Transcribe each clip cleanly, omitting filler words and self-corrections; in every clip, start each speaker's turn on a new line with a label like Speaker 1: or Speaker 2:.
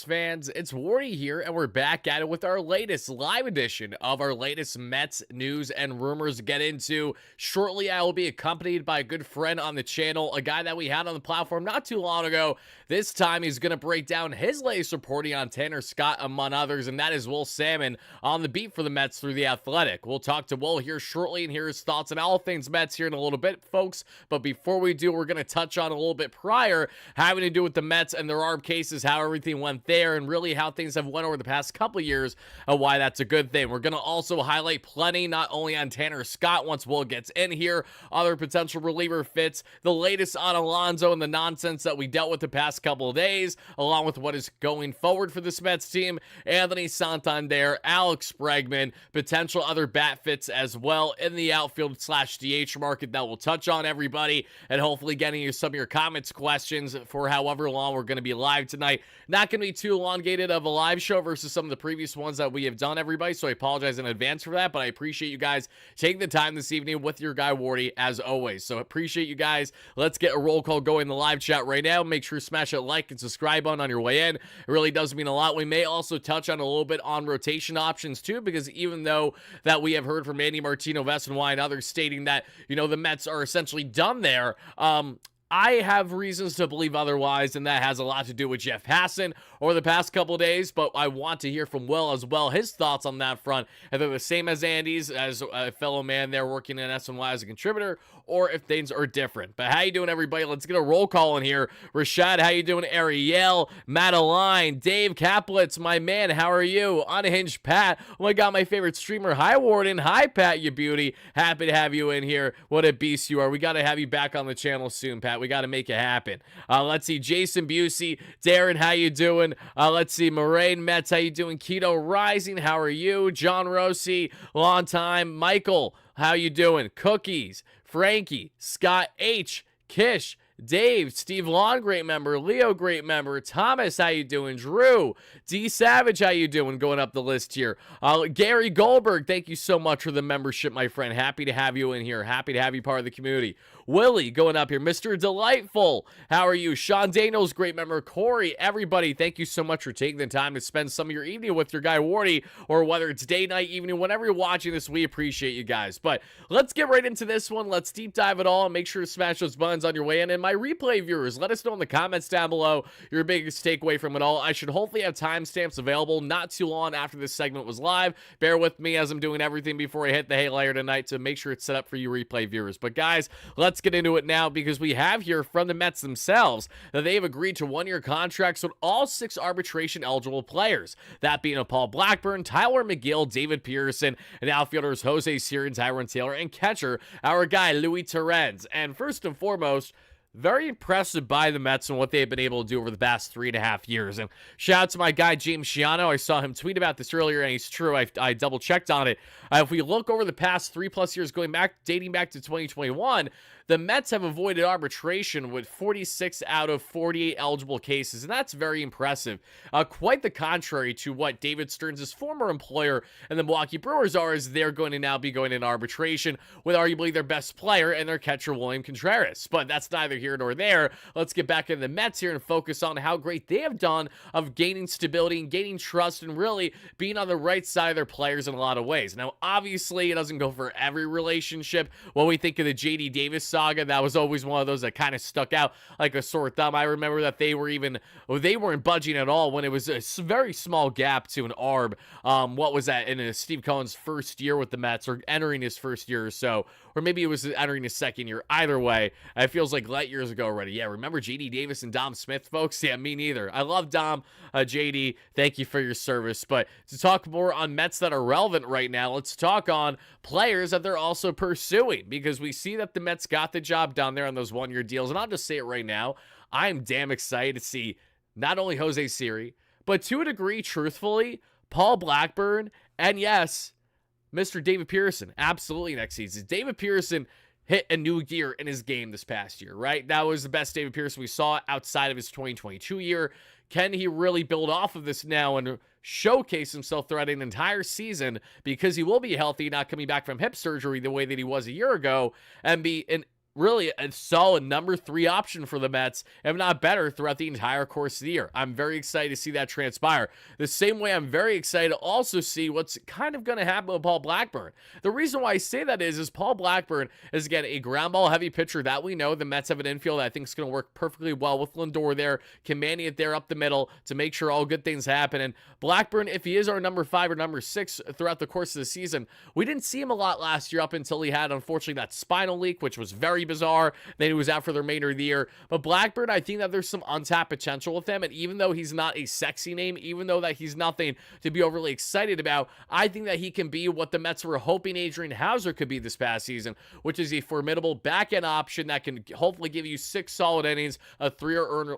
Speaker 1: Fans, it's Wardy here, and we're back at it with our latest live edition of our latest Mets news and rumors to get into. Shortly, I will be accompanied by a good friend on the channel, a guy that we had on the platform not too long ago. This time, he's going to break down his latest reporting on Tanner Scott, among others, and that is Will Sammon on the beat for the Mets through The Athletic. We'll talk to Will here shortly and hear his thoughts on all things Mets here in a little bit, folks. But before we do, we're going to touch on a little bit prior having to do with the Mets and their arm cases, how everything went there, and really how things have went over the past couple years and why that's a good thing. We're going to also highlight plenty, not only on Tanner Scott once Will gets in here, other potential reliever fits, the latest on Alonso and the nonsense that we dealt with the past couple of days, along with what is going forward for this Mets team, Anthony Santander, Alex Bregman, potential other bat fits as well in the outfield / DH market that we'll touch on, everybody, and hopefully getting you some of your comments, questions for however long we're going to be live tonight. Not going to be too elongated of a live show versus some of the previous ones that we have done, everybody, so I apologize in advance for that, but I appreciate you guys taking the time this evening with your guy Wardy, as always. So appreciate you guys. Let's get a roll call going in the live chat right now. Make sure to smash that like and subscribe button on your way in. It really does mean a lot. We may also touch on a little bit on rotation options too, because even though that we have heard from Andy Martino, Vesson and others stating that, you know, the Mets are essentially done there, I have reasons to believe otherwise, and that has a lot to do with Jeff Passan over the past couple of days, but I want to hear from Will as well, his thoughts on that front, if they're the same as Andy's, as a fellow man there working in SNY as a contributor, or if things are different. But how you doing, everybody? Let's get a roll call in here. Rashad, how you doing? Ariel, Madeline, Dave Kaplitz, my man, how are you? Unhinged Pat, oh my God, my favorite streamer. Hi, Warden. Hi, Pat, you beauty. Happy to have you in here. What a beast you are. We got to have you back on the channel soon, Pat. We got to make it happen. Let's see, Jason Busey, Darren, how you doing? Let's see, Moraine Metz, how you doing? Keto Rising, how are you? John Rossi, long time. Michael, how you doing? Cookies, Frankie, Scott H, Kish, Dave, Steve Long, great member. Leo, great member. Thomas, how you doing? Drew, D Savage, how you doing? Going up the list here. Gary Goldberg, thank you so much for the membership, my friend. Happy to have you in here. Happy to have you part of the community. Willie, going up here. Mr. Delightful, how are you? Sean Daniels, great member. Corey, everybody, thank you so much for taking the time to spend some of your evening with your guy Wardy, or whether it's day, night, evening, whenever you're watching this, we appreciate you guys. But let's get right into this one. Let's deep dive it all and make sure to smash those buttons on your way in. And my replay viewers, let us know in the comments down below your biggest takeaway from it all. I should hopefully have timestamps available not too long after this segment was live. Bear with me as I'm doing everything before I hit the haylire tonight to make sure it's set up for you replay viewers. But guys, let's get into it now, because we have here from the Mets themselves that they have agreed to one-year contracts with all 6 arbitration-eligible players, that being Paul Blackburn, Tyler McGill, David Pearson, and outfielders Jose Siri, Tyrone Taylor, and catcher, our guy Louis Torrens. And first and foremost, very impressive by the Mets and what they've been able to do over the past 3.5 years. And shout out to my guy, James Shiano. I saw him tweet about this earlier, and he's true. I double-checked on it. If we look over the past 3+ years, dating back to 2021, the Mets have avoided arbitration with 46 out of 48 eligible cases, and that's very impressive. Quite the contrary to what David Stearns' former employer and the Milwaukee Brewers are, as they're going to now be going into arbitration with arguably their best player and their catcher, William Contreras. But that's neither here nor there. Let's get back into the Mets here and focus on how great they have done of gaining stability and gaining trust and really being on the right side of their players in a lot of ways. Now, obviously, it doesn't go for every relationship. When we think of the J.D. Davis saga, that was always one of those that kind of stuck out like a sore thumb. I remember that they weren't budging at all when it was a very small gap to an ARB. What was that, in Steve Cohen's first year with the Mets, or entering his first year or so, or maybe it was entering his second year. Either way, it feels like light years ago already. Yeah, remember J.D. Davis and Dom Smith, folks? Yeah, me neither. I love Dom. J.D., thank you for your service. But to talk more on Mets that are relevant right now, let's talk on players that they're also pursuing, because we see that the Mets got the job done there on those one-year deals. And I'll just say it right now, I'm damn excited to see not only Jose Siri, but to a degree, truthfully, Paul Blackburn, and yes, Mr. David Pearson, absolutely next season. David Pearson hit a new gear in his game this past year, right? That was the best David Pearson we saw outside of his 2022 year. Can he really build off of this now and showcase himself throughout an entire season, because he will be healthy, not coming back from hip surgery the way that he was a year ago, and be an really a solid number 3 option for the Mets, if not better, throughout the entire course of the year. I'm very excited to see that transpire. The same way I'm very excited to also see what's kind of going to happen with Paul Blackburn. The reason why I say that is Paul Blackburn is, again, a ground ball heavy pitcher that we know. The Mets have an infield that I think is going to work perfectly well with Lindor there, commanding it there up the middle to make sure all good things happen. And Blackburn, if he is our number 5 or number 6 throughout the course of the season, we didn't see him a lot last year up until he had, unfortunately, that spinal leak, which was very bizarre. Then he was out for the remainder of the year. But Blackburn, I think that there's some untapped potential with him. And even though he's not a sexy name, even though that he's nothing to be overly excited about, I think that he can be what the Mets were hoping Adrian Hauser could be this past season, which is a formidable back-end option that can hopefully give you 6 solid innings, a 3 earned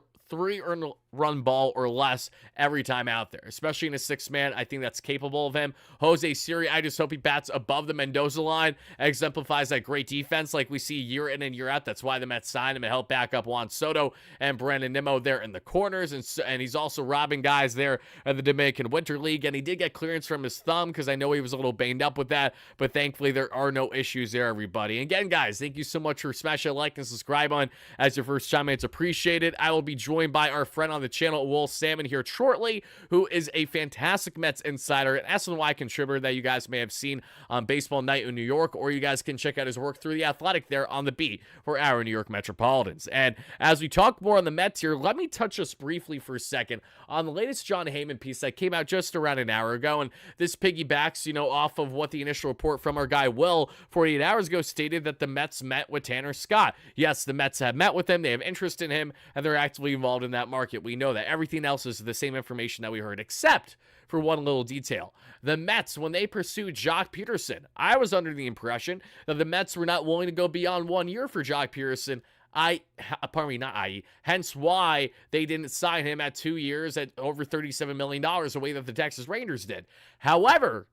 Speaker 1: run ball or less every time out there, especially in a 6-man. I think that's capable of him. Jose Siri, I just hope he bats above the Mendoza line, exemplifies that great defense like we see year in and year out. That's why the Mets signed him to help back up Juan Soto and Brandon Nimmo there in the corners, and he's also robbing guys there in the Dominican Winter League, and he did get clearance from his thumb because I know he was a little banged up with that, but thankfully there are no issues there, everybody. And again, guys, thank you so much for smashing that like and subscribe on as your first time. It's appreciated. I will be joined by our friend on the channel, Will Sammon, here shortly, who is a fantastic Mets insider, an SNY contributor that you guys may have seen on Baseball Night in New York, or you guys can check out his work through The Athletic there on the beat for our New York Metropolitans. And as we talk more on the Mets here, let me touch just briefly for a second on the latest Jon Heyman piece that came out just around an hour ago, and this piggybacks, off of what the initial report from our guy Will 48 hours ago stated, that the Mets met with Tanner Scott. Yes, the Mets have met with him, they have interest in him, and they're actively involved in that market. We know that. Everything else is the same information that we heard, except for one little detail. The Mets, when they pursued Joc Peterson, I was under the impression that the Mets were not willing to go beyond 1 year for Joc Peterson. Hence why they didn't sign him at 2 years at over $37 million, the way that the Texas Rangers did. However,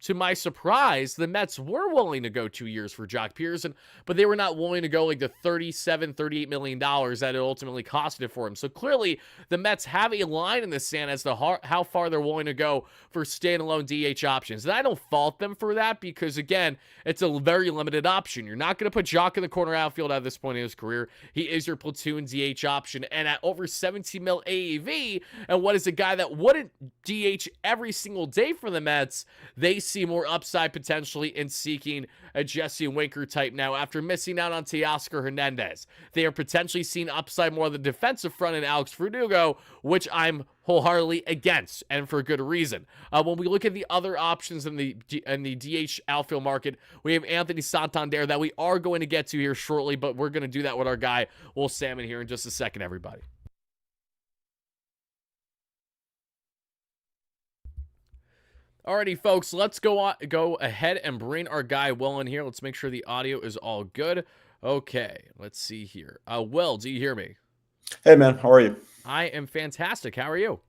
Speaker 1: to my surprise, the Mets were willing to go 2 years for Joc Peterson, but they were not willing to go like the $38 million that it ultimately costed for him. So clearly, the Mets have a line in the sand as to how far they're willing to go for standalone DH options. And I don't fault them for that because, again, it's a very limited option. You're not going to put Joc in the corner outfield at this point in his career. He is your platoon DH option. And at over 17 mil AAV, and what is a guy that wouldn't DH every single day for the Mets, they see more upside potentially in seeking a Jesse Winker type now after missing out on Teoscar Hernandez. They are potentially seeing upside more on the defensive front in Alex Verdugo, which I'm wholeheartedly against, and for good reason. When we look at the other options in the DH outfield market, we have Anthony Santander that we are going to get to here shortly, but we're going to do that with our guy Will Sammon here in just a second, everybody. Alrighty, folks, let's go ahead and bring our guy Will in here. Let's make sure the audio is all good. Okay, let's see here. Will, do you hear me?
Speaker 2: Hey, man. How are you?
Speaker 1: I am fantastic. How are you?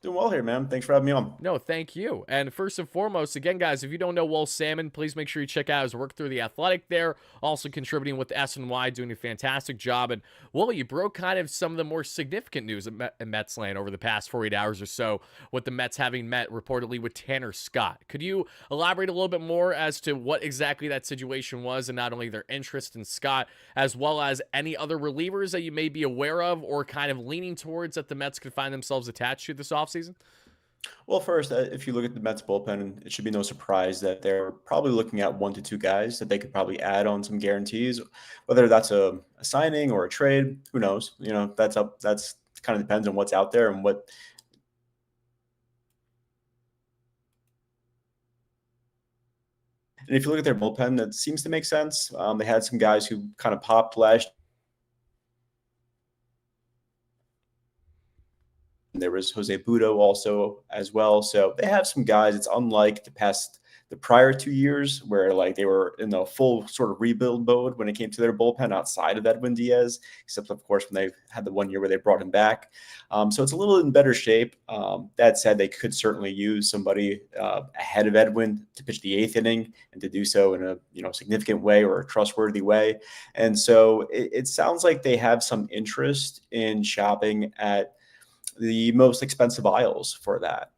Speaker 2: Doing well here, man. Thanks for having me on.
Speaker 1: No, thank you. And first and foremost, again, guys, if you don't know Will Sammon, please make sure you check out his work through The Athletic there, also contributing with SNY, doing a fantastic job. And, Will, you broke kind of some of the more significant news in Mets land over the past 48 hours or so, with the Mets having met reportedly with Tanner Scott. Could you elaborate a little bit more as to what exactly that situation was, and not only their interest in Scott, as well as any other relievers that you may be aware of or kind of leaning towards that the Mets could find themselves attached to this offseason?
Speaker 2: Well, first, if you look at the Mets bullpen, it should be no surprise that they're probably looking at 1 to 2 guys that they could probably add on some guarantees. Whether that's a signing or a trade, who knows? That's kind of depends on what's out there and what. And if you look at their bullpen, that seems to make sense. They had some guys who kind of popped last. There was Jose Budo also as well. So they have some guys. It's unlike the prior 2 years where like they were in the full sort of rebuild mode when it came to their bullpen outside of Edwin Diaz, except of course when they had the 1 year where they brought him back. So it's a little in better shape. That said, they could certainly use somebody ahead of Edwin to pitch the 8th inning and to do so in a significant way or a trustworthy way. And so it sounds like they have some interest in shopping at the most expensive aisles for that.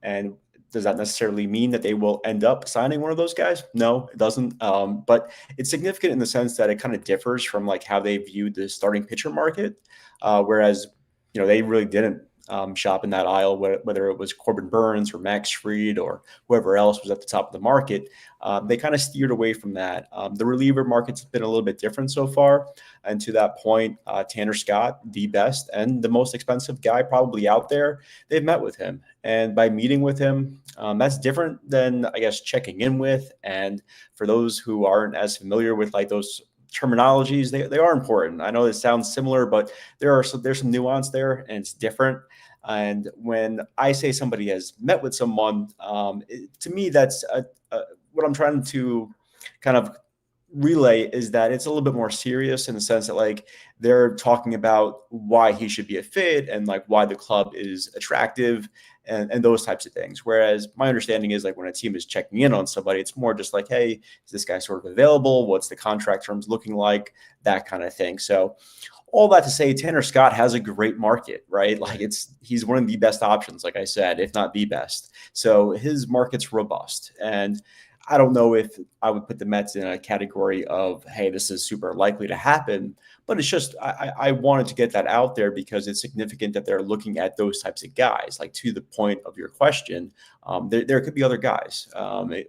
Speaker 2: And Does that necessarily mean that they will end up signing one of those guys? No, it doesn't. But it's significant in the sense that it kind of differs from like how they viewed the starting pitcher market, whereas they really didn't shop in that aisle, whether it was Corbin Burns or Max Fried or whoever else was at the top of the market. They kind of steered away from that. The reliever market's been a little bit different so far. And to that point, Tanner Scott, the best and the most expensive guy probably out there, they've met with him. And by meeting with him, that's different than, I guess, checking in with. And for those who aren't as familiar with like those terminologies, they are important. I know it sounds similar, but there's some nuance there and it's different. And when I say somebody has met with someone, to me, that's what I'm trying to kind of relay is that it's a little bit more serious in the sense that like they're talking about why he should be a fit and like why the club is attractive and those types of things. Whereas my understanding is like when a team is checking in on somebody, it's more just like, hey, is this guy sort of available? What's the contract terms looking like? That kind of thing. So all that to say, Tanner Scott has a great market, right? Like he's one of the best options, like I said, if not the best. So his market's robust. And I don't know if I would put the Mets in a category of, hey, this is super likely to happen, but it's just I wanted to get that out there because it's significant that they're looking at those types of guys. Like to the point of your question, there could be other guys,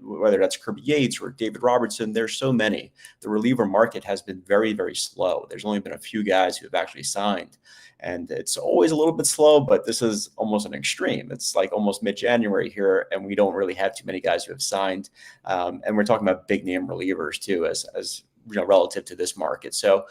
Speaker 2: whether that's Kirby Yates or David Robertson. There's so many. The reliever market has been very, very slow. There's only been a few guys who have actually signed. And it's always a little bit slow, but this is almost an extreme. It's like almost mid-January here, and we don't really have too many guys who have signed. And we're talking about big name relievers too, as relative to this market. So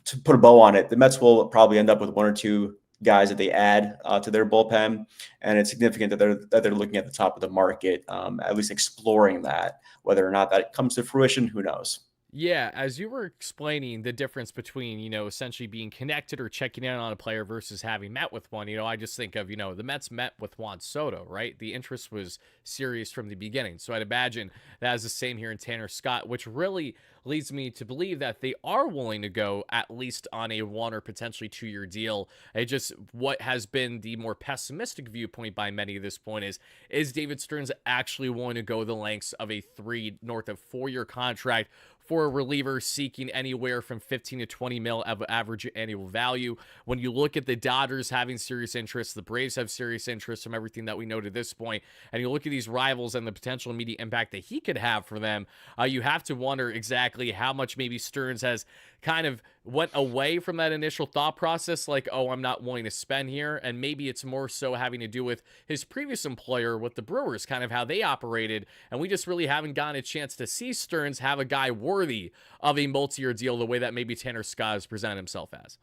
Speaker 2: to put a bow on it, the Mets will probably end up with one or two guys that they add to their bullpen, and it's significant that they're looking at the top of the market, at least exploring that. Whether or not that comes to fruition, who knows?
Speaker 1: Yeah, as you were explaining the difference between, essentially being connected or checking in on a player versus having met with one, I just think of, the Mets met with Juan Soto, right? The interest was serious from the beginning. So I'd imagine that is the same here in Tanner Scott, which really leads me to believe that they are willing to go at least on a 1 or potentially 2-year deal. It just, what has been the more pessimistic viewpoint by many at this point is David Stearns actually willing to go the lengths of a 3 north of 4-year contract for a reliever seeking anywhere from 15 to 20 mil of average annual value? When you look at the Dodgers having serious interest, the Braves have serious interest from everything that we know to this point, and you look at these rivals and the potential immediate impact that he could have for them, you have to wonder exactly how much maybe Stearns has kind of went away from that initial thought process, like, oh, I'm not willing to spend here, and maybe it's more so having to do with his previous employer with the Brewers, kind of how they operated, and we just really haven't gotten a chance to see Stearns have a guy worthy of a multi-year deal the way that maybe Tanner Scott has presented himself as.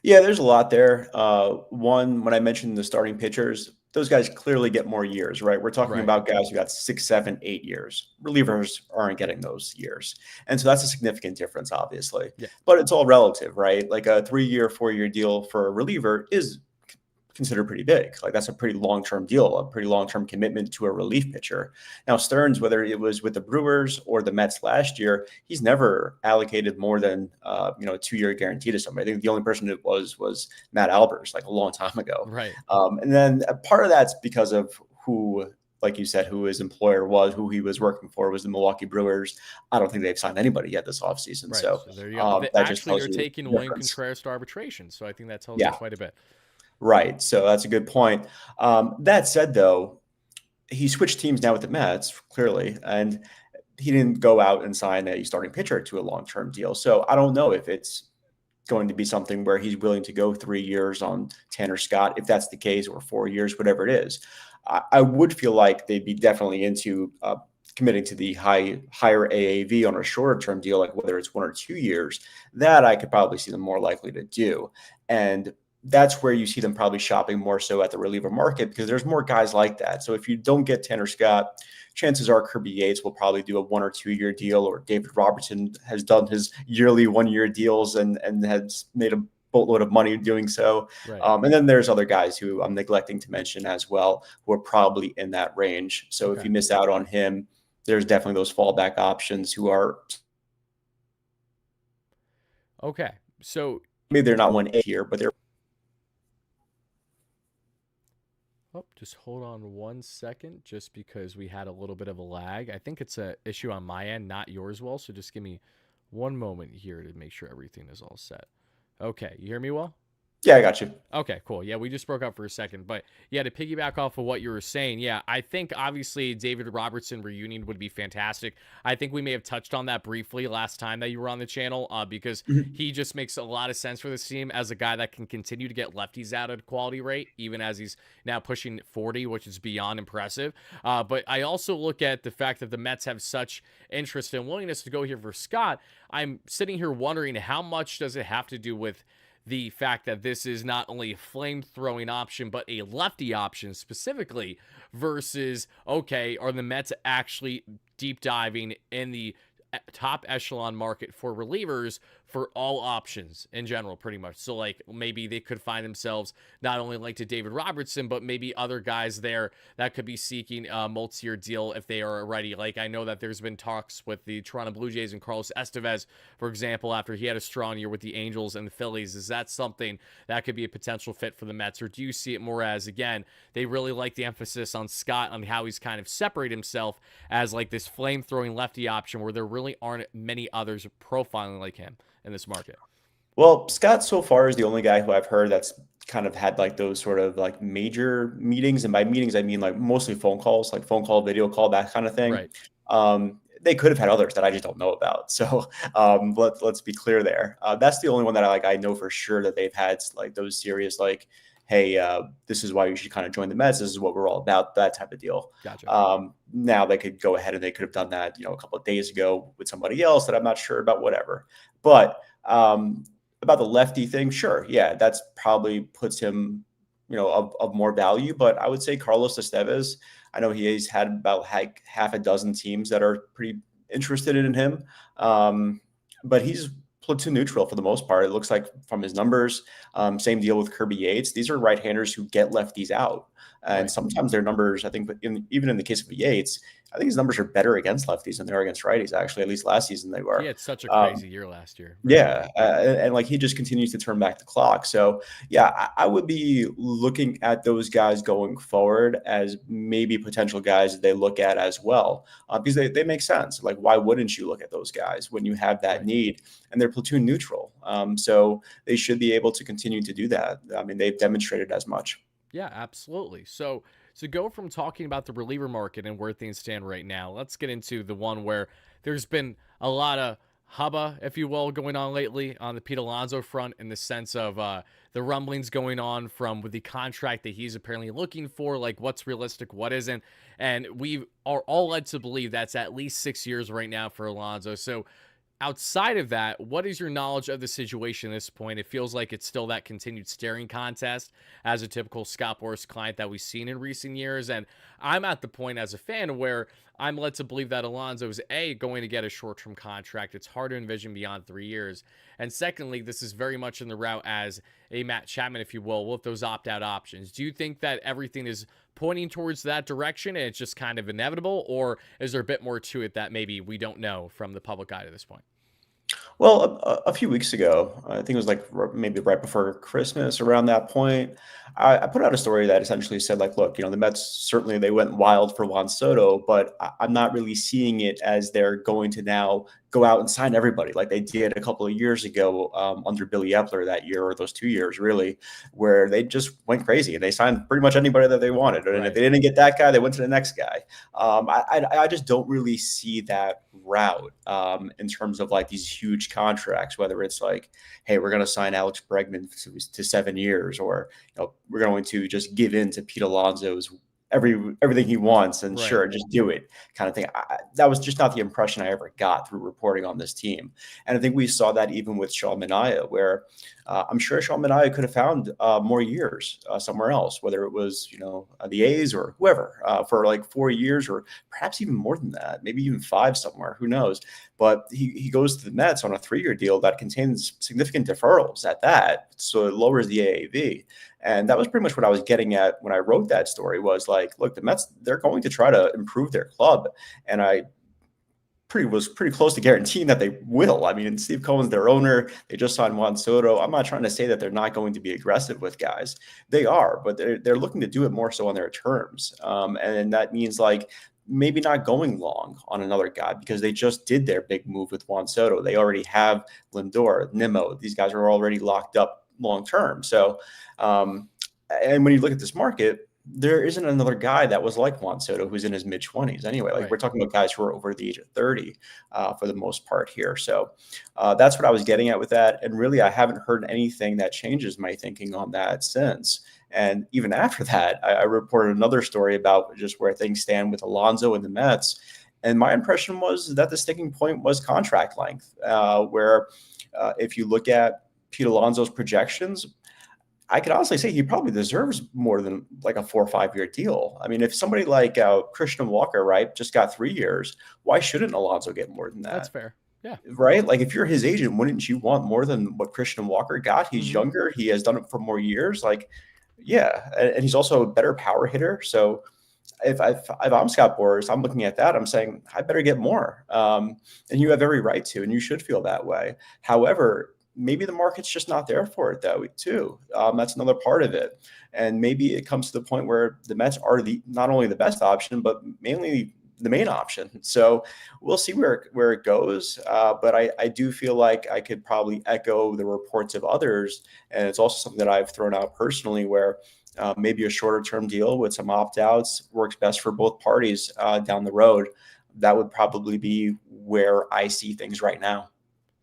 Speaker 2: Yeah, there's a lot there. One, when I mentioned the starting pitchers, those guys clearly get more years, right? We're talking
Speaker 1: Right.
Speaker 2: about guys who got 6, 7, 8 years. Relievers aren't getting those years. And so that's a significant difference, obviously.
Speaker 1: Yeah.
Speaker 2: But it's all relative, right? Like a 3-year, 4-year deal for a reliever is considered pretty big. Like that's a pretty long-term deal, a pretty long-term commitment to a relief pitcher. Now Stearns, whether it was with the Brewers or the Mets last year, he's never allocated more than a 2-year guarantee to somebody. I think the only person that was Matt Albers, like a long time ago.
Speaker 1: Right.
Speaker 2: And then a part of that's because of who, like you said, who his employer was, who he was working for was the Milwaukee Brewers. I don't think they've signed anybody yet this offseason.
Speaker 1: Right.
Speaker 2: So
Speaker 1: So there you go.
Speaker 2: that just tells
Speaker 1: They're
Speaker 2: you
Speaker 1: taking
Speaker 2: the
Speaker 1: William
Speaker 2: difference.
Speaker 1: Contreras to arbitration, so I think that tells you
Speaker 2: Yeah.
Speaker 1: quite a bit.
Speaker 2: Right. So that's a good point. That said, though, he switched teams now with the Mets, clearly, and he didn't go out and sign a starting pitcher to a long-term deal. So I don't know if it's going to be something where he's willing to go 3 years on Tanner Scott, if that's the case, or 4 years, whatever it is. I would feel like they'd be definitely into committing to the higher AAV on a shorter term deal, like whether it's 1 or 2 years. That I could probably see them more likely to do. And that's where you see them probably shopping more so at the reliever market because there's more guys like that. So if you don't get Tanner Scott, chances are Kirby Yates will probably do a 1 or 2 year deal, or David Robertson has done his yearly 1-year deals and has made a boatload of money doing so.
Speaker 1: Right.
Speaker 2: And then there's other guys who I'm neglecting to mention as well, who are probably in that range. So if you miss out on him, there's definitely those fallback options who are
Speaker 1: Okay. So
Speaker 2: maybe they're not 1A here, but they're
Speaker 1: Oh, just hold on 1 second, just because we had a little bit of a lag. I think it's a issue on my end, not yours, Well. So just give me one moment here to make sure everything is all set. Okay, you hear me well?
Speaker 2: Yeah, I got you.
Speaker 1: Okay, cool. Yeah, we just broke up for a second. But yeah, to piggyback off of what you were saying, yeah, I think obviously David Robertson reunion would be fantastic. I think we may have touched on that briefly last time that you were on the channel, because
Speaker 2: Mhm.
Speaker 1: he just makes a lot of sense for this team as a guy that can continue to get lefties out at a quality rate, even as he's now pushing 40, which is beyond impressive. But I also look at the fact that the Mets have such interest and willingness to go here for Scott. I'm sitting here wondering, how much does it have to do with the fact that this is not only a flame throwing option, but a lefty option specifically, versus, okay, are the Mets actually deep diving in the top echelon market for relievers for all options in general, pretty much? So like maybe they could find themselves not only linked to David Robertson, but maybe other guys there that could be seeking a multi-year deal if they are ready. Like I know that there's been talks with the Toronto Blue Jays and Carlos Estevez, for example, after he had a strong year with the Angels and the Phillies. Is that something that could be a potential fit for the Mets, or do you see it more as, again, they really like the emphasis on Scott, on how he's kind of separate himself as like this flame throwing lefty option where there really aren't many others profiling like him in this market?
Speaker 2: Well, Scott so far is the only guy who I've heard that's kind of had like those sort of like major meetings. And by meetings, I mean like mostly phone calls, like phone call, video call, that kind of thing.
Speaker 1: Right.
Speaker 2: They could have had others that I just don't know about. So let's be clear there. That's the only one that I know for sure that they've had like those serious like, hey, this is why you should kind of join the Mets. This is what we're all about. That type of deal.
Speaker 1: Gotcha.
Speaker 2: Now they could go ahead and they could have done that, a couple of days ago with somebody else that I'm not sure about. Whatever, but. About the lefty thing, sure, yeah, that's probably puts him, of more value. But I would say Carlos Estevez, I know he's had about half a dozen teams that are pretty interested in him, but he's platoon neutral for the most part. It looks like from his numbers. Same deal with Kirby Yates. These are right-handers who get lefties out, and
Speaker 1: Right.
Speaker 2: sometimes their numbers, I think, even in the case of Yates, I think his numbers are better against lefties than they are against righties. Actually, at least last season they
Speaker 1: He
Speaker 2: were.
Speaker 1: had such a
Speaker 2: Um,
Speaker 1: crazy year last year. Very good.
Speaker 2: yeah, and like he just continues to turn back the clock. So yeah, I would be looking at those guys going forward as maybe potential guys that they look at as well, because they make sense. Like, why wouldn't you look at those guys when you have that
Speaker 1: Right.
Speaker 2: need? And they're platoon neutral, so they should be able to continue to do that. I mean, they've demonstrated as much.
Speaker 1: Yeah, absolutely. So go from talking about the reliever market and where things stand right now, let's get into the one where there's been a lot of hubba, if you will, going on lately on the Pete Alonso front, in the sense of the rumblings going on from with the contract that he's apparently looking for, like what's realistic, what isn't. And we are all led to believe that's at least 6 years right now for Alonso. So outside of that, what is your knowledge of the situation at this point? It feels like it's still that continued staring contest as a typical Scott Boras client that we've seen in recent years. And I'm at the point as a fan where I'm led to believe that Alonso is going to get a short-term contract. It's hard to envision beyond 3 years. And secondly, this is very much in the route as a Matt Chapman, if you will, with those opt-out options. Do you think that everything is pointing towards that direction and it's just kind of inevitable, or is there a bit more to it that maybe we don't know from the public eye to this point?
Speaker 2: Well, a few weeks ago, I think it was like maybe right before Christmas, around that point, I put out a story that essentially said, like, look, the Mets certainly they went wild for Juan Soto, but I'm not really seeing it as they're going to now go out and sign everybody like they did a couple of years ago under Billy Epler that year, or those 2 years really, where they just went crazy and they signed pretty much anybody that they wanted. And if
Speaker 1: Right.
Speaker 2: they didn't get that guy, they went to the next guy. I just don't really see that route in terms of like these huge contracts, whether it's like, hey, we're going to sign Alex Bregman to 7 years, or we're going to just give in to Pete Alonso's everything he wants and
Speaker 1: Right.
Speaker 2: sure, just do it kind of thing. That was just not the impression I ever got through reporting on this team. And I think we saw that even with Sean Manaea, where I'm sure Sean Manaea could have found more years somewhere else, whether it was, the A's or whoever, for like 4 years, or perhaps even more than that, maybe even five somewhere, who knows. But he goes to the Mets on a 3-year deal that contains significant deferrals at that. So it lowers the AAV. And that was pretty much what I was getting at when I wrote that story, was like, look, the Mets, they're going to try to improve their club. And I pretty close to guaranteeing that they will. I mean, Steve Cohen's their owner. They just signed Juan Soto. I'm not trying to say that they're not going to be aggressive with guys. They are, but they're looking to do it more so on their terms. And that means like maybe not going long on another guy because they just did their big move with Juan Soto. They already have Lindor, Nimmo. These guys are already locked up long term. So, and when you look at this market, there isn't another guy that was like Juan Soto who's in his mid 20s anyway. Like
Speaker 1: Right.
Speaker 2: we're talking about guys who are over the age of 30 for the most part here. So that's what I was getting at with that. And really, I haven't heard anything that changes my thinking on that since. And even after that, I reported another story about just where things stand with Alonso and the Mets. And my impression was that the sticking point was contract length, where if you look at Pete Alonso's projections, I could honestly say he probably deserves more than like a 4 or 5 year deal. I mean, if somebody like Christian Walker, right, just got 3 years, why shouldn't Alonso get more than
Speaker 1: That's
Speaker 2: that?
Speaker 1: fair. Yeah.
Speaker 2: Right? Like if you're his agent, wouldn't you want more than what Christian Walker got? He's
Speaker 1: Mm-hmm.
Speaker 2: younger. He has done it for more years. Like, yeah. And he's also a better power hitter. So if I'm Scott Boras, I'm looking at that. I'm saying I better get more. And you have every right to, and you should feel that way. However, maybe the market's just not there for it though, too. That's another part of it. And maybe it comes to the point where the Mets are not only the best option, but mainly the main option. So we'll see where it goes. But I do feel like I could probably echo the reports of others. And it's also something that I've thrown out personally where maybe a shorter term deal with some opt outs works best for both parties down the road. That would probably be where I see things right now.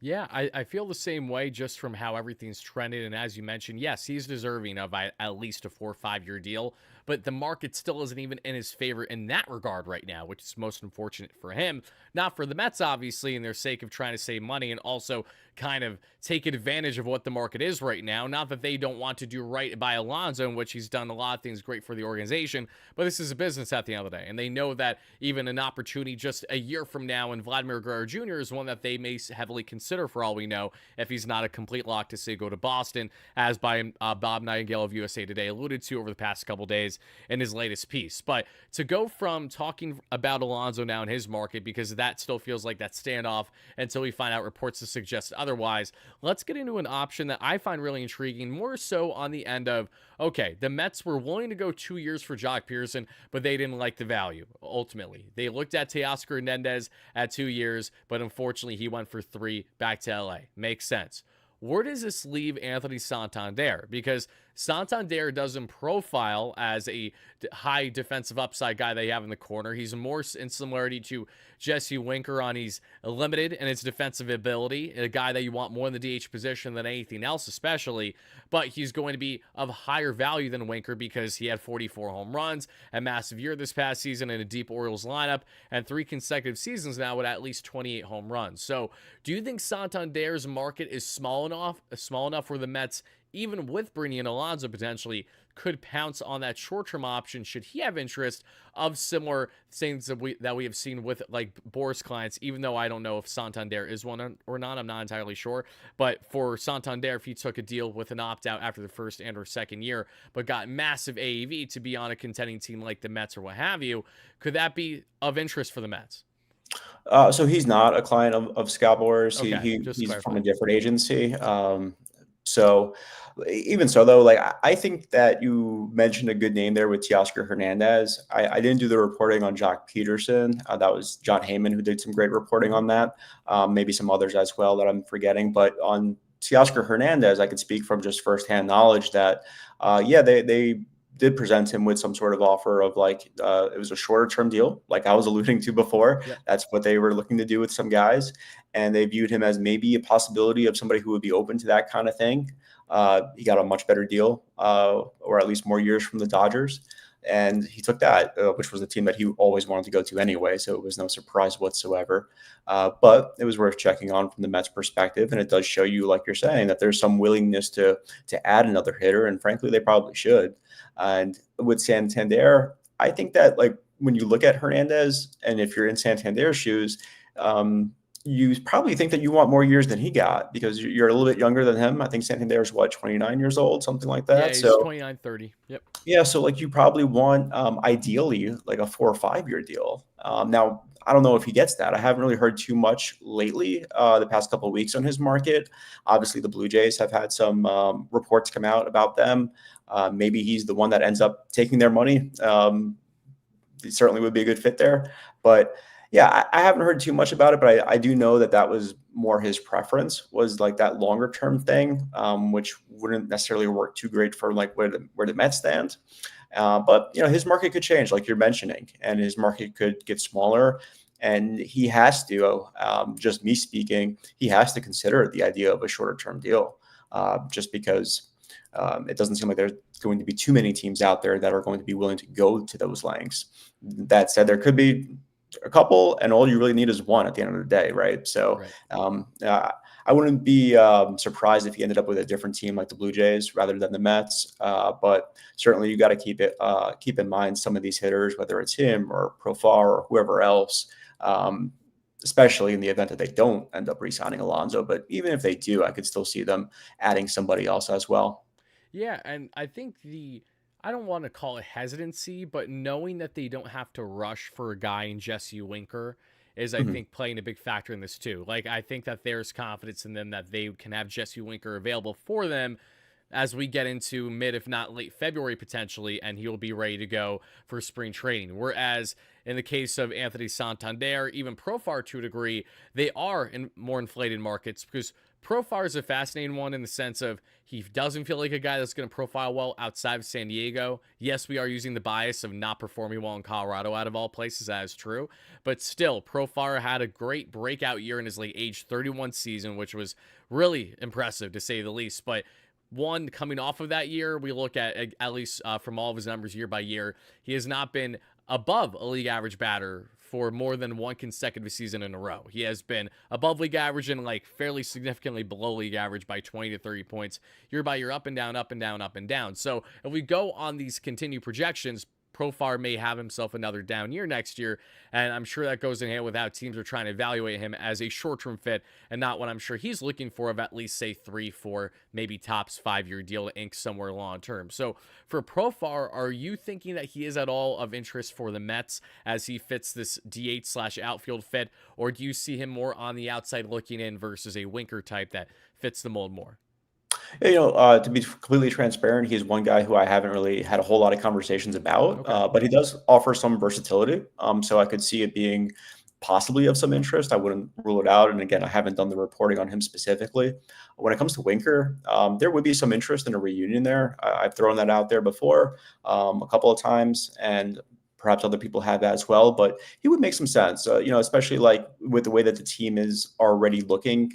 Speaker 1: Yeah, I feel the same way just from how everything's trended. And as you mentioned, yes, he's deserving of at least a 4 or 5 year deal, but the market still isn't even in his favor in that regard right now, which is most unfortunate for him. Not for the Mets, obviously, in their sake of trying to save money and also kind of take advantage of what the market is right now. Not that they don't want to do right by Alonso, in which he's done a lot of things great for the organization, but this is a business at the end of the day. And they know that even an opportunity just a year from now in Vladimir Guerrero Jr. is one that they may heavily consider for all we know if he's not a complete lock to say go to Boston, as by Bob Nightingale of USA Today alluded to over the past couple days in his latest piece. But to go from talking about Alonso now in his market, because that still feels like that standoff until we find out reports to suggest otherwise, let's get into an option that I find really intriguing, more so on the end of, okay, the Mets were willing to go 2 years for Jock Peterson, but they didn't like the value, ultimately. They looked at Teoscar Hernandez at 2 years, but unfortunately he went for 3 back to LA. Makes sense. Where does this leave Anthony Santander? Because Santander doesn't profile as a high defensive upside guy they have in the corner. He's more in similarity to Jesse Winker on he's limited in his defensive ability, a guy that you want more in the DH position than anything else, especially. But he's going to be of higher value than Winker because he had 44 home runs, a massive year this past season in a deep Orioles lineup, and 3 consecutive seasons now with at least 28 home runs. So do you think Santander's market is small enough where the Mets, even with bringing in Alonso potentially, could pounce on that short-term option should he have interest of similar things that we have seen with like Boris clients, even though I don't know if Santander is one or not, I'm not entirely sure. But for Santander, if he took a deal with an opt-out after the first and or second year, but got massive AAV to be on a contending team like the Mets or what have you, could that be of interest for the Mets?
Speaker 2: So he's not a client of Scott Boras.
Speaker 1: Okay, just to
Speaker 2: He's from
Speaker 1: clarify.
Speaker 2: a different agency. So even so, though, like I think that you mentioned a good name there with Teoscar Hernandez. I didn't do the reporting on Jock Peterson. That was John Heyman who did some great reporting on that. Maybe some others as well that I'm forgetting. But on Teoscar Hernandez, I could speak from just firsthand knowledge that, yeah, they did present him with some sort of offer of like it was a shorter term deal, like I was alluding to before.
Speaker 1: Yep.
Speaker 2: That's what they were looking to do with some guys, and they viewed him as maybe a possibility of somebody who would be open to that kind of thing. He got a much better deal, or at least more years from the Dodgers, and he took that, which was the team that he always wanted to go to anyway. So it was no surprise whatsoever. But it was worth checking on from the Mets perspective, and it does show you, like you're saying, that there's some willingness to add another hitter, and frankly, they probably should. And with Santander, I think that like when you look at Hernandez, and if you're in Santander's shoes, you probably think that you want more years than he got because you're a little bit younger than him. I think Santander is what, 29 years old, something like
Speaker 1: Yeah,
Speaker 2: that.
Speaker 1: he's
Speaker 2: So
Speaker 1: 29, 30. Yep.
Speaker 2: yeah, so like you probably want ideally like a 4 or 5 year deal. Now I don't know if he gets that. I haven't really heard too much lately, the past couple of weeks on his market. Obviously, the Blue Jays have had some reports come out about them. Maybe he's the one that ends up taking their money. He certainly would be a good fit there. But yeah, I haven't heard too much about it, but I do know that that was more his preference, was like that longer term thing, which wouldn't necessarily work too great for like where the Mets stand. But his market could change, like you're mentioning, and his market could get smaller. And he has to, just me speaking, he has to consider the idea of a shorter term deal, just because it doesn't seem like there's going to be too many teams out there that are going to be willing to go to those lengths. That said, there could be a couple, and all you really need is one at the end of the day, right? So
Speaker 1: Right.
Speaker 2: I wouldn't be surprised if he ended up with a different team like the Blue Jays rather than the Mets. But certainly, you got to keep in mind some of these hitters, whether it's him or Profar or whoever else. Especially in the event that they don't end up re-signing Alonso. But even if they do, I could still see them adding somebody else as well.
Speaker 1: Yeah, and I think I don't want to call it hesitancy, but knowing that they don't have to rush for a guy in Jesse Winker is, I
Speaker 2: Mhm.
Speaker 1: think, playing a big factor in this too. Like, I think that there's confidence in them that they can have Jesse Winker available for them as we get into mid, if not late February potentially, and he'll be ready to go for spring training. Whereas in the case of Anthony Santander, even Profar to a degree, they are in more inflated markets because Profar is a fascinating one in the sense of he doesn't feel like a guy that's going to profile well outside of San Diego. Yes, we are using the bias of not performing well in Colorado out of all places. That is true. But still, Profar had a great breakout year in his late age 31 season, which was really impressive to say the least. But one, coming off of that year, we look at least from all of his numbers year by year, he has not been above a league average batter for more than one consecutive season in a row. He has been above league average and like fairly significantly below league average by 20 to 30 points year by year, up and down, up and down, up and down. So if we go on these continued projections, Profar may have himself another down year next year, and I'm sure that goes in hand with how teams are trying to evaluate him as a short-term fit and not what I'm sure he's looking for of at least say 3, 4, maybe tops 5-year deal to ink somewhere long-term. So for Profar, are you thinking that he is at all of interest for the Mets as he fits this DH slash outfield fit, or do you see him more on the outside looking in versus a Winker type that fits the mold more?
Speaker 2: To be completely transparent, he's one guy who I haven't really had a whole lot of conversations about,
Speaker 1: Okay.
Speaker 2: but he does offer some versatility. So I could see it being possibly of some interest. I wouldn't rule it out. And again, I haven't done the reporting on him specifically. When it comes to Winker, there would be some interest in a reunion there. I've thrown that out there before, a couple of times, and perhaps other people have that as well. But he would make some sense, especially like with the way that the team is already looking,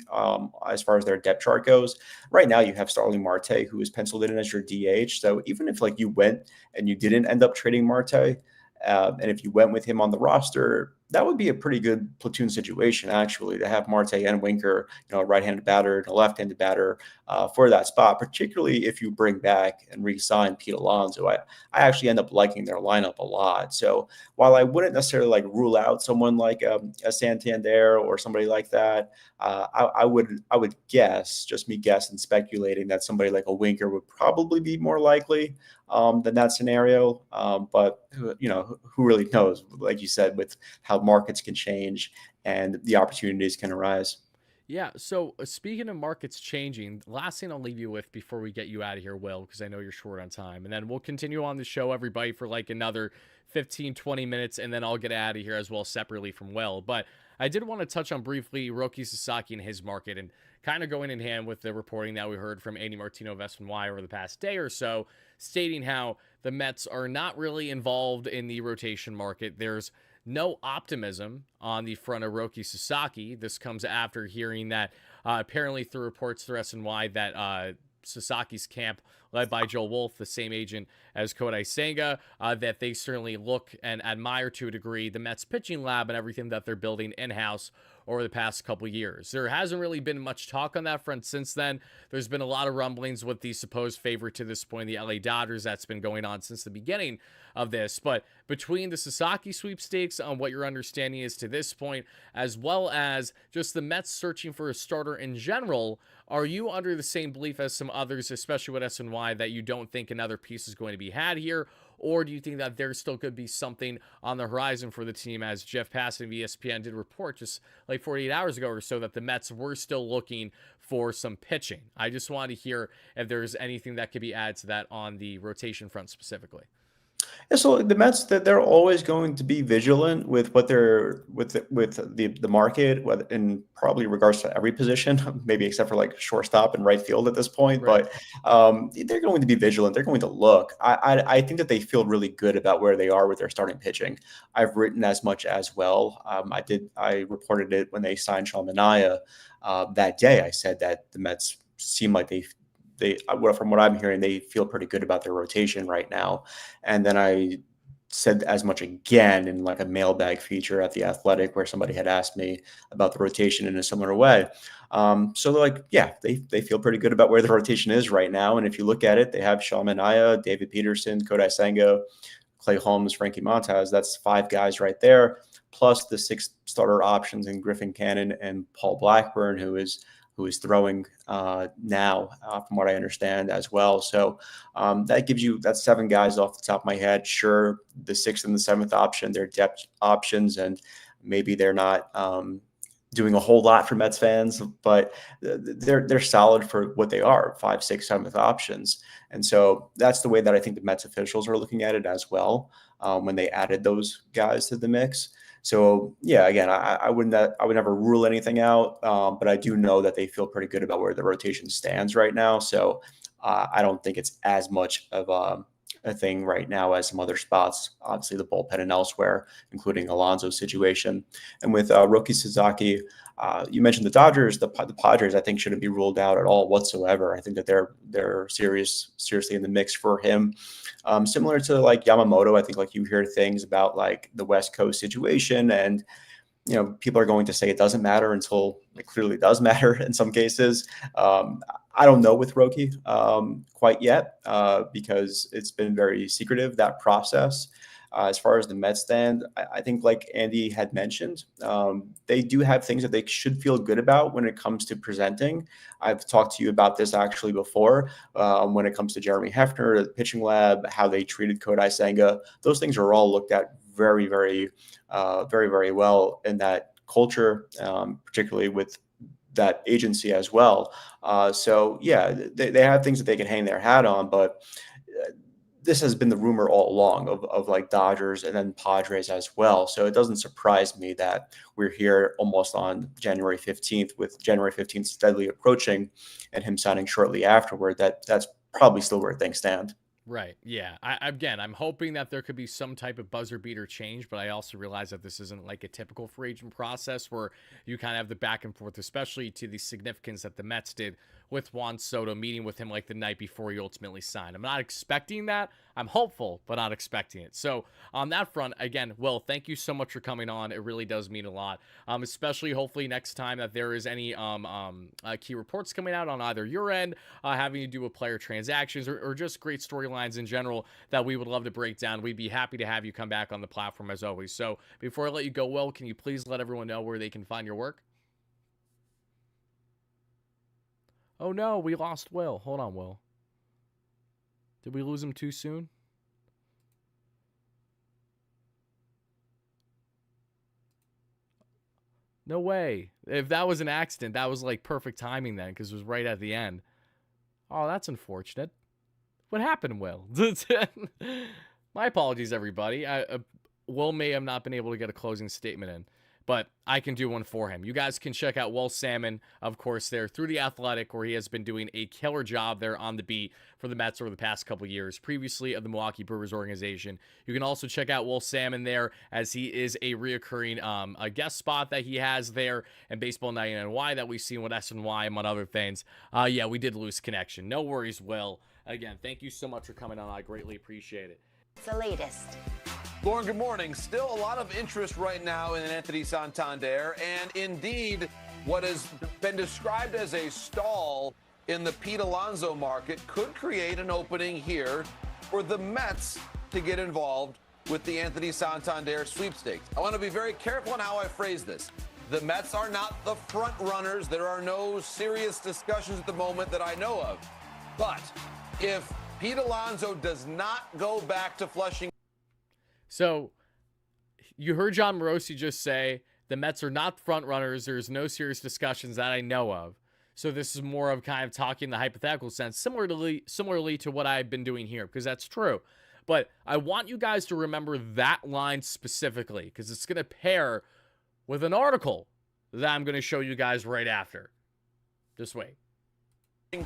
Speaker 2: as far as their depth chart goes. Right now, you have Starling Marte, who is penciled in as your DH. So even if like you went and you didn't end up trading Marte, and if you went with him on the roster, that would be a pretty good platoon situation, actually, to have Marte and Winker, a right-handed batter and a left-handed batter, for that spot, particularly if you bring back and re-sign Pete Alonso. I actually end up liking their lineup a lot. So while I wouldn't necessarily like rule out someone like a Santander or somebody like that, I would guess, just me guessing, speculating that somebody like a Winker would probably be more likely than that scenario. But who really knows? Like you said, with how markets can change and the opportunities can arise.
Speaker 1: Yeah, so speaking of markets changing, last thing I'll leave you with before we get you out of here, Will, because I know you're short on time. And then we'll continue on the show, everybody, for like another 15, 20 minutes, and then I'll get out of here as well separately from Will. But I did want to touch on briefly Roki Sasaki and his market and kind of going in hand with the reporting that we heard from Andy Martino of SNY over the past day or so, stating how the Mets are not really involved in the rotation market. There's no optimism on the front of Roki Sasaki. This comes after hearing that apparently through reports through SNY that Sasaki's camp led by Joel Wolf, the same agent as Kodai Senga, that they certainly look and admire to a degree the Mets pitching lab and everything that they're building in-house over the past couple years. There hasn't really been much talk on that front since then. There's been a lot of rumblings with the supposed favorite to this point, the LA Dodgers. That's been going on since the beginning of this. But between the Sasaki sweepstakes, on what your understanding is to this point, as well as just the Mets searching for a starter in general, are you under the same belief as some others, especially with SNY, that you don't think another piece is going to be had here? Or do you think that there still could be something on the horizon for the team, as Jeff Passan of ESPN did report just like 48 hours ago or so, that the Mets were still looking for some pitching? I just wanted to hear if there's anything that could be added to that on the rotation front specifically.
Speaker 2: Yeah, so the Mets, that they're always going to be vigilant with what they're with the market, whether in probably regards to every position, maybe except for like shortstop and right field at this point.
Speaker 1: Right.
Speaker 2: But they're going to be vigilant. They're going to look. I think that they feel really good about where they are with their starting pitching. I've written as much as well. I reported it when they signed Sean Manaea that day. I said that the Mets seem like from what I'm hearing, they feel pretty good about their rotation right now. And then I said as much again in like a mailbag feature at The Athletic, where somebody had asked me about the rotation in a similar way. So they're like, yeah, they feel pretty good about where the rotation is right now. And if you look at it, they have Sean Manaea, David Peterson, Kodai Senga, Clay Holmes, Frankie Montas. That's 5 guys right there, plus the 6 starter options in Griffin Cannon and Paul Blackburn, who is throwing now, from what I understand as well. So that gives you, that's 7 guys off the top of my head. Sure, the 6th and the 7th option, they're depth options, and maybe they're not doing a whole lot for Mets fans, but they're solid for what they are, 5, 6, 7th options. And so that's the way that I think the Mets officials are looking at it as well, when they added those guys to the mix. So yeah, again, I would never rule anything out, but I do know that they feel pretty good about where the rotation stands right now. So I don't think it's as much of a thing right now as some other spots, obviously the bullpen and elsewhere, including Alonso's situation. And with Roki Sasaki, you mentioned the Dodgers, the Padres, I think shouldn't be ruled out at all whatsoever. I think that they're seriously in the mix for him. Similar to like Yamamoto, I think like you hear things about like the West Coast situation, and people are going to say it doesn't matter until it clearly does matter in some cases. I don't know with Roki quite yet, because it's been very secretive, that process. As far as the Mets stand, I think like Andy had mentioned, they do have things that they should feel good about when it comes to presenting. I've talked to you about this actually before, when it comes to Jeremy Hefner, the pitching lab, how they treated Kodai Senga. Those things are all looked at very, very, very well in that culture, particularly with that agency as well. So yeah, they have things that they can hang their hat on, but this has been the rumor all along of like Dodgers and then Padres as well. So it doesn't surprise me that we're here almost on January 15th, with January 15th steadily approaching and him signing shortly afterward. That's probably still where things stand.
Speaker 1: Right. Yeah. I'm hoping that there could be some type of buzzer beater change, but I also realize that this isn't like a typical free agent process where you kind of have the back and forth, especially to the significance that the Mets did with Juan Soto, meeting with him like the night before he ultimately signed. I'm not expecting that. I'm hopeful, but not expecting it. So on that front, again, Will, thank you so much for coming on. It really does mean a lot. Especially hopefully next time that there is any key reports coming out on either your end, having to do with player transactions, or just great storylines in general that we would love to break down. We'd be happy to have you come back on the platform as always. So before I let you go, Will, can you please let everyone know where they can find your work? Oh no, we lost Will. Hold on, Will. Did we lose him too soon? No way. If that was an accident, that was like perfect timing then, because it was right at the end. Oh, that's unfortunate. What happened, Will? My apologies, everybody. Will may have not been able to get a closing statement in, but I can do one for him. You guys can check out Will Sammon, of course, there through The Athletic, where he has been doing a killer job there on the beat for the Mets over the past couple years, previously of the Milwaukee Brewers organization. You can also check out Will Sammon there, as he is a reoccurring a guest spot that he has there in Baseball 99Y that we've seen with SNY, among other things. Yeah, we did lose connection. No worries, Will. Again, thank you so much for coming on. I greatly appreciate it.
Speaker 3: It's the latest.
Speaker 4: Lauren, good morning. Still a lot of interest right now in Anthony Santander, and indeed, what has been described as a stall in the Pete Alonso market could create an opening here for the Mets to get involved with the Anthony Santander sweepstakes. I want to be very careful on how I phrase this. The Mets are not the front runners. There are no serious discussions at the moment that I know of. But if Pete Alonso does not go back to Flushing.
Speaker 1: So you heard John Morosi just say the Mets are not front runners. There's no serious discussions that I know of. So this is more of kind of talking in the hypothetical sense, similarly to what I've been doing here, because that's true. But I want you guys to remember that line specifically, because it's going to pair with an article that I'm going to show you guys right after. Just wait.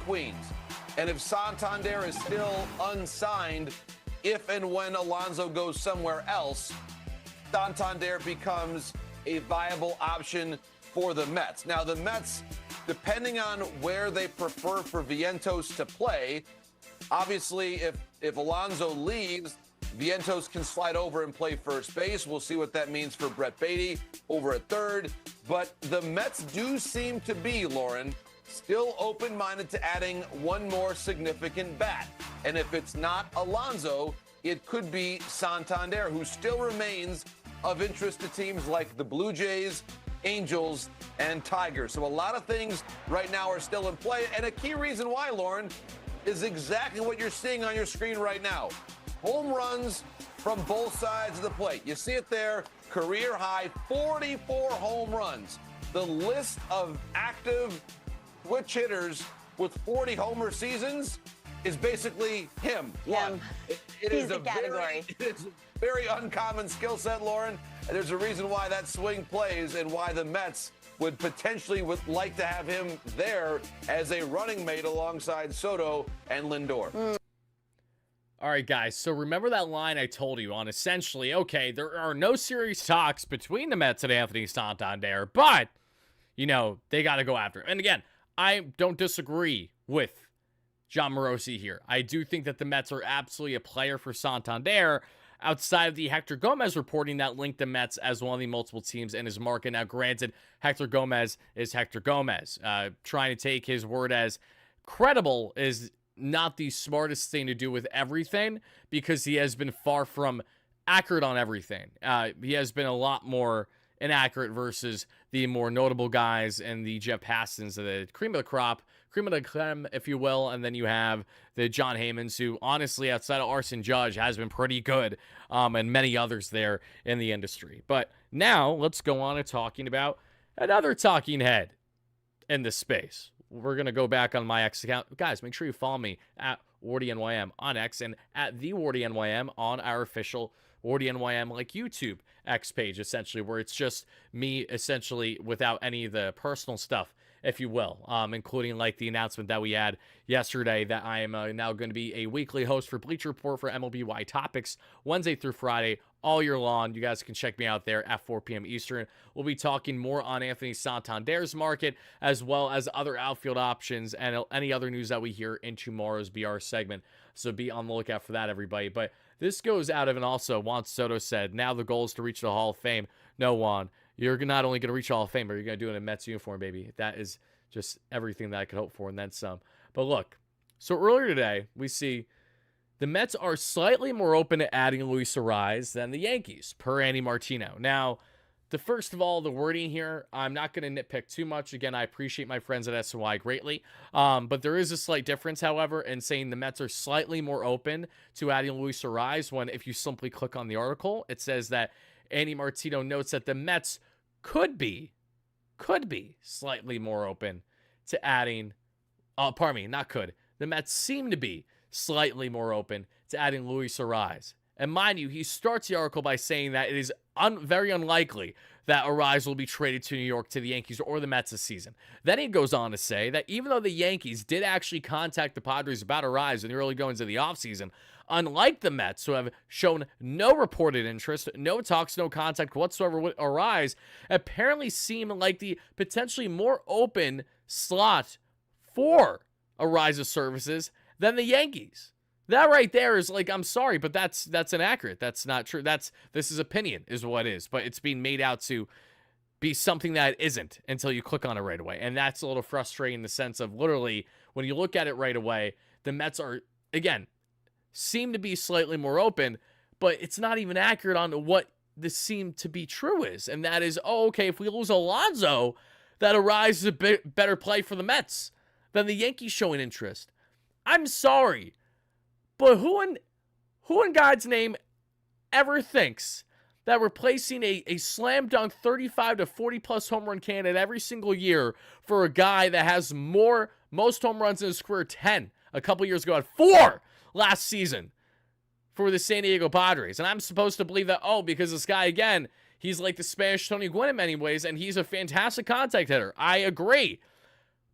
Speaker 4: Queens. And if Santander is still unsigned, if and when Alonso goes somewhere else, Santander becomes a viable option for the Mets. Now, the Mets, depending on where they prefer for Vientos to play, obviously, if Alonso leaves, Vientos can slide over and play first base. We'll see what that means for Brett Beatty over at third. But the Mets do seem to be, Lauren, still open-minded to adding one more significant bat. And if it's not Alonso, it could be Santander, who still remains of interest to teams like the Blue Jays, Angels, and Tigers. So a lot of things right now are still in play. And a key reason why, Lauren, is exactly what you're seeing on your screen right now. Home runs from both sides of the plate. You see it there, career high, 44 home runs. The list of active switch hitters with 40 homer seasons is basically him.
Speaker 3: Him. He's the category.
Speaker 4: It's a very uncommon skill set, Lauren. And there's a reason why that swing plays and why the Mets would potentially like to have him there as a running mate alongside Soto and Lindor.
Speaker 1: All right, guys, so remember that line I told you on essentially, okay, there are no serious talks between the Mets and Anthony Santander, but, you know, they got to go after him. And again, I don't disagree with John Morosi here. I do think that the Mets are absolutely a player for Santander outside of the Hector Gomez reporting that linked the Mets as one of the multiple teams in his market. Now, granted, Hector Gomez is Hector Gomez. Trying to take his word as credible is not the smartest thing to do with everything, because he has been far from accurate on everything. He has been a lot more inaccurate versus the more notable guys and the Jeff Pastons, the cream of the crop, cream of the creme, if you will. And then you have the John Heymans, who honestly, outside of Arson Judge, has been pretty good, and many others there in the industry. But now let's go on to talking about another talking head in this space. We're going to go back on my X account. Guys, make sure you follow me at WardyNYM on X and at the WardyNYM on our official WardyNYM like YouTube X page, essentially, where it's just me essentially without any of the personal stuff, if you will, including like the announcement that we had yesterday that I am now going to be a weekly host for Bleacher Report for MLBY Topics Wednesday through Friday all year long. You guys can check me out there at 4 p.m. Eastern. We'll be talking more on Anthony Santander's market, as well as other outfield options and any other news that we hear in tomorrow's BR segment. So be on the lookout for that, everybody. But this goes out of, and also Juan Soto said, now the goal is to reach the Hall of Fame. No, Juan, you're not only going to reach the Hall of Fame, but you're going to do it in a Mets uniform, baby. That is just everything that I could hope for, and then some. But look, so earlier today, we see the Mets are slightly more open to adding Luis Arraez than the Yankees, per Andy Martino. Now, first of all, the wording here, I'm not going to nitpick too much. Again, I appreciate my friends at SNY greatly. But there is a slight difference, however, in saying the Mets are slightly more open to adding Luis Arraez when, if you simply click on the article, it says that Andy Martino notes that the Mets could be slightly more open to adding, the Mets seem to be slightly more open to adding Luis Arraez. And mind you, he starts the article by saying that it is very unlikely that Arraez will be traded to New York to the Yankees or the Mets this season. Then he goes on to say that even though the Yankees did actually contact the Padres about Arraez in the early goings of the offseason, unlike the Mets, who have shown no reported interest, no talks, no contact whatsoever with Arraez, apparently seem like the potentially more open slot for Arraez's services than the Yankees. That right there is like, I'm sorry, but that's inaccurate. That's not true. This is opinion is what it is, but it's being made out to be something that it isn't until you click on it right away. And that's a little frustrating in the sense of literally when you look at it right away, the Mets are, again, seem to be slightly more open, but it's not even accurate on what this seemed to be true is. And that is, oh, okay, if we lose Alonso, that Arraez is a bit better play for the Mets than the Yankees showing interest. I'm sorry, but who in God's name ever thinks that replacing a slam dunk 35 to 40 plus home run candidate every single year for a guy that has most home runs in his career, 10 a couple years ago, had 4 last season for the San Diego Padres. And I'm supposed to believe that, oh, because this guy, again, he's like the Spanish Tony Gwynn in many ways, and he's a fantastic contact hitter. I agree.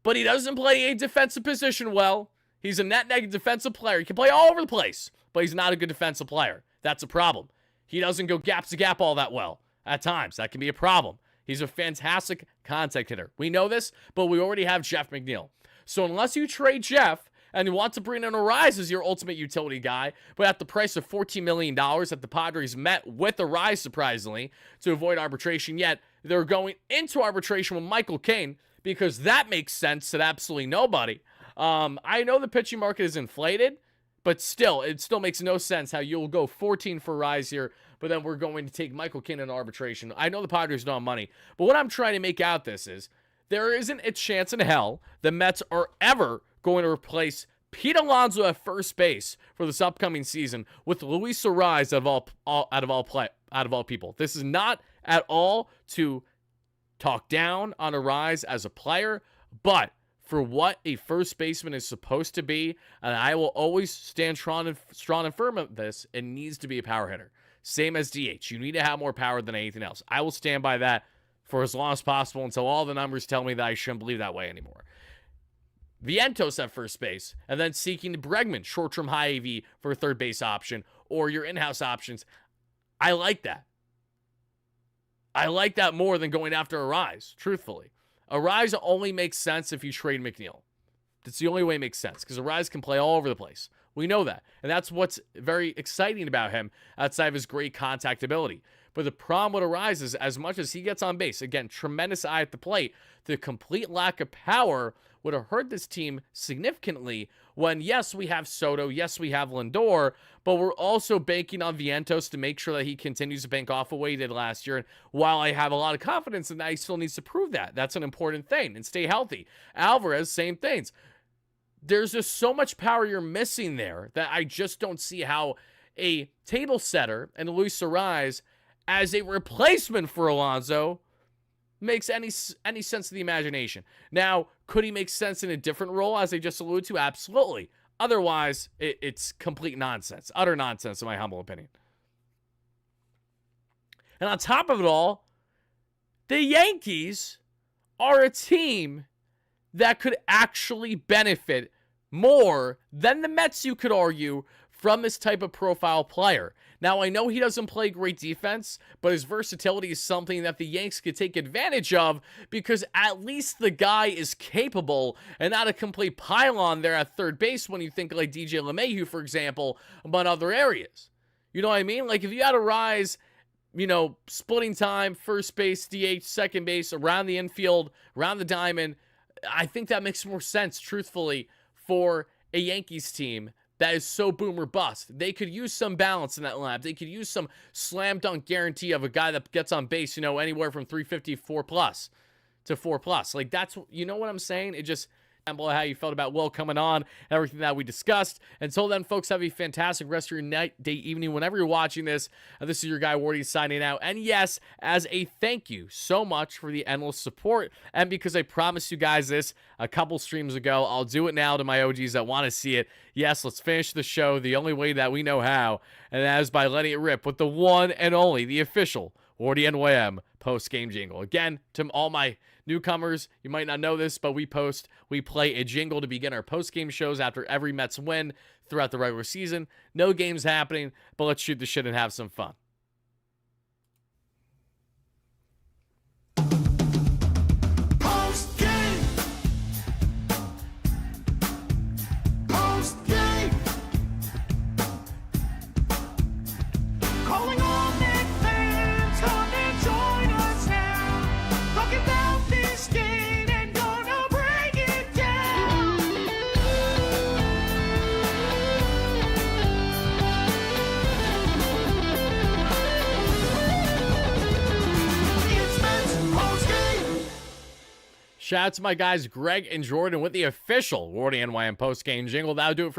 Speaker 1: But he doesn't play a defensive position well. He's a net negative defensive player. He can play all over the place, but he's not a good defensive player. That's a problem. He doesn't go gap to gap all that well at times. That can be a problem. He's a fantastic contact hitter. We know this, but we already have Jeff McNeil. So unless you trade Jeff and you want to bring in Arraez as your ultimate utility guy, but at the price of $14 million that the Padres met with Arraez, surprisingly, to avoid arbitration, yet they're going into arbitration with Michael Cain because that makes sense to absolutely nobody. I know the pitching market is inflated, but still, it still makes no sense how you'll go 14 for Arraez here, but then we're going to take Michael Cain in arbitration. I know the Padres don't have money, but what I'm trying to make out this is there isn't a chance in hell the Mets are ever going to replace Pete Alonso at first base for this upcoming season with Luis Arraez out of all people. This is not at all to talk down on Arraez as a player, but for what a first baseman is supposed to be, and I will always stand strong and firm at this, it needs to be a power hitter. Same as DH. You need to have more power than anything else. I will stand by that for as long as possible until all the numbers tell me that I shouldn't believe that way anymore. Vientos at first base, and then seeking Bregman, short-term high AV for a third base option, or your in-house options. I like that. I like that more than going after Arraez, truthfully. Arraez only makes sense if you trade McNeil. That's the only way it makes sense, because Arraez can play all over the place. We know that. And that's what's very exciting about him outside of his great contact ability. But the problem with Arraez is as much as he gets on base, again, tremendous eye at the plate, the complete lack of power would have hurt this team significantly when, yes, we have Soto, yes, we have Lindor, but we're also banking on Vientos to make sure that he continues to bank off of what he did last year. And while I have a lot of confidence in that, he still needs to prove that. That's an important thing, and stay healthy. Alvarez, same things. There's just so much power you're missing there that I just don't see how a table setter and Luis Arraez as a replacement for Alonso makes any sense to the imagination. Now, could he make sense in a different role, as I just alluded to? Absolutely. Otherwise, it's complete nonsense. Utter nonsense, in my humble opinion. And on top of it all, the Yankees are a team that could actually benefit more than the Mets, you could argue, from this type of profile player. Now, I know he doesn't play great defense, but his versatility is something that the Yanks could take advantage of because at least the guy is capable and not a complete pylon there at third base when you think like DJ LeMahieu, for example, but other areas. You know what I mean? Like if you had Arraez, splitting time, first base, DH, second base, around the infield, around the diamond, I think that makes more sense, truthfully, for a Yankees team that is so boom or bust. They could use some balance in that lineup. They could use some slam dunk guarantee of a guy that gets on base, anywhere from 354 plus to 4 plus. Like that's, what I'm saying? It just, how you felt about Will coming on, everything that we discussed. Until then, folks, have a fantastic rest of your night, day, evening, whenever you're watching this. This is your guy, Wardy, signing out. And yes, as a thank you so much for the endless support, and because I promised you guys this a couple streams ago, I'll do it now to my OGs that want to see it. Yes, let's finish the show the only way that we know how, and that is by letting it rip with the one and only, the official WardyNYM post-game jingle. Again, to all my newcomers, you might not know this, but we play a jingle to begin our post-game shows after every Mets win throughout the regular season. No games happening, but let's shoot the shit and have some fun.
Speaker 5: Post-game. Post-game.
Speaker 1: Shout out to my guys Greg and Jordan with the official WardyNYM post-game jingle. That'll do it for